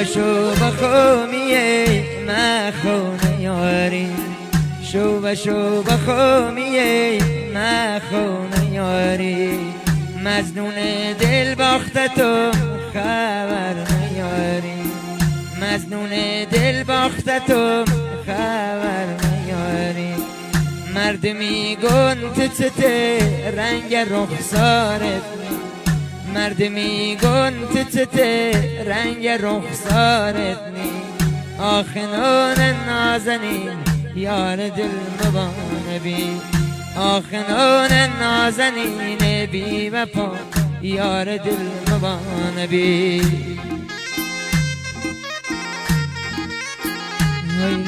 شو بخومیه مخونه یاری شو بخومیه مخونه یاری مجنون دل باختتو خبر نیاری مجنون دل باختتو خبر نیاری مرد میگن تو چته رنگ رخسارت مرد میگن تو چته رنگ رخسارت نی آخنون نازنین یار دل مبان بی آخنون نازنین بی وفا یار دل مبان بی های